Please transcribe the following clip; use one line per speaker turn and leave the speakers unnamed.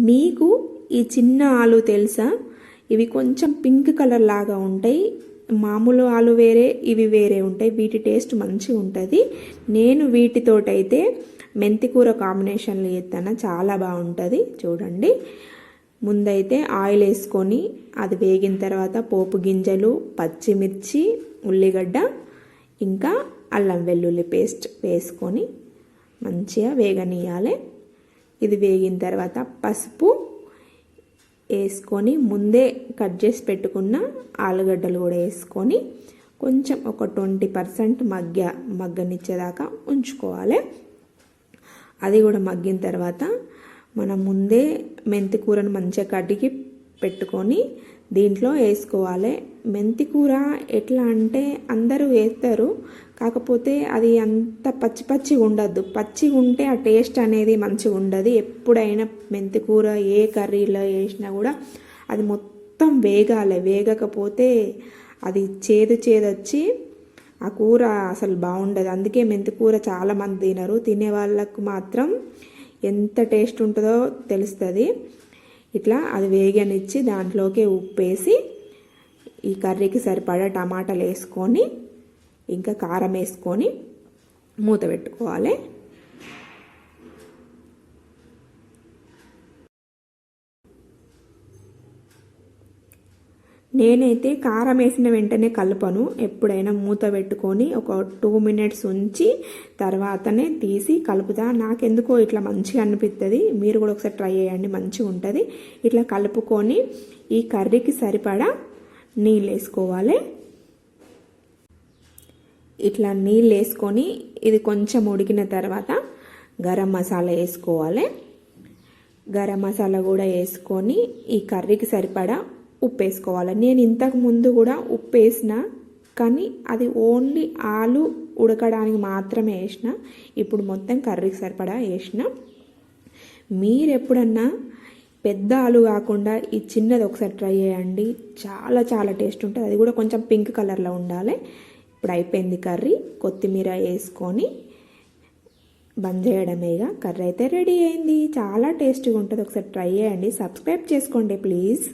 మీకు ఈ చిన్న ఆలు తెలుసా? ఇవి కొంచెం పింక్ కలర్ లాగా ఉంటాయి. మామూలు ఆలు వేరే, ఇవి వేరే ఉంటాయి. వీటి టేస్ట్ మంచిగా ఉంటుంది. నేను వీటితోటైతే మెంతికూర కాంబినేషన్లో చేస్తాను, చాలా బాగుంటుంది. చూడండి, ముందైతే ఆయిల్ వేసుకొని అది వేగిన తర్వాత పోపు గింజలు, పచ్చిమిర్చి, ఉల్లిగడ్డ, ఇంకా అల్లం వెల్లుల్లి పేస్ట్ వేసుకొని మంచిగా వేగనీయాలి. ఇది వేగిన తర్వాత పసుపు వేసుకొని ముందే కట్ చేసి పెట్టుకున్న ఆలుగడ్డలు కూడా వేసుకొని కొంచెం ఒక 20% మగ్గనిచ్చేదాకా ఉంచుకోవాలి. అది కూడా మగ్గిన తర్వాత మనం ముందే మెంతి కూరను మంచిగా కడిగి పెట్టుకొని దీంట్లో వేసుకోవాలి. మెంతి కూర ఎట్లా అంటే అందరూ వేస్తారు, కాకపోతే అది అంత పచ్చి పచ్చిగా ఉండద్దు. పచ్చిగా ఉంటే ఆ టేస్ట్ అనేది మంచిగా ఉండదు. ఎప్పుడైనా మెంతి కూర ఏ కర్రీలో వేసినా కూడా అది మొత్తం వేగాలి. వేగకపోతే అది చేదు వచ్చి ఆ కూర అసలు బాగుండదు. అందుకే మెంతి కూర చాలామంది తినరు. తినే వాళ్ళకు మాత్రం ఎంత టేస్ట్ ఉంటుందో తెలుస్తుంది. ఇట్లా అది వేగనిచ్చి దాంట్లోకి ఉప్పు వేసి ఈ కర్రీకి సరిపడా టమాటాలు వేసుకొని ఇంకా కారం వేసుకొని మూత పెట్టుకోవాలి. నేనైతే కారం వేసిన వెంటనే కలపను. ఎప్పుడైనా మూత పెట్టుకొని ఒక 2 మినిట్స్ ఉంచి తర్వాతనే తీసి కలుపుతా. నాకెందుకో ఇట్లా మంచిగా అనిపిస్తుంది. మీరు కూడా ఒకసారి ట్రై చేయండి, మంచిగా ఉంటుంది. ఇట్లా కలుపుకొని ఈ కర్రీకి సరిపడా నీళ్ళు వేసుకోవాలి. ఇట్లా నీళ్ళు వేసుకొని ఇది కొంచెం ఉడికిన తర్వాత గరం మసాలా వేసుకోవాలి. గరం మసాలా కూడా వేసుకొని ఈ కర్రీకి సరిపడా ఉప్పు వేసుకోవాలి. నేను ఇంతకు ముందు కూడా ఉప్పు వేసిన, కానీ అది ఓన్లీ ఆలు ఉడకడానికి మాత్రమే వేసిన. ఇప్పుడు మొత్తం కర్రీకి సరిపడా వేసిన. మీరు ఎప్పుడన్నా పెద్ద ఆలు కాకుండా ఈ చిన్నది ఒకసారి ట్రై చేయండి, చాలా చాలా టేస్ట్ ఉంటుంది. అది కూడా కొంచెం పింక్ కలర్లో ఉండాలి. ఇప్పుడు అయిపోయింది కర్రీ. కొత్తిమీర వేసుకొని బంద్ చేయడమేగా. కర్రీ అయితే రెడీ అయింది. చాలా టేస్టీగా ఉంటుంది. ఒకసారి ట్రై చేయండి. సబ్స్క్రైబ్ చేసుకోండి ప్లీజ్.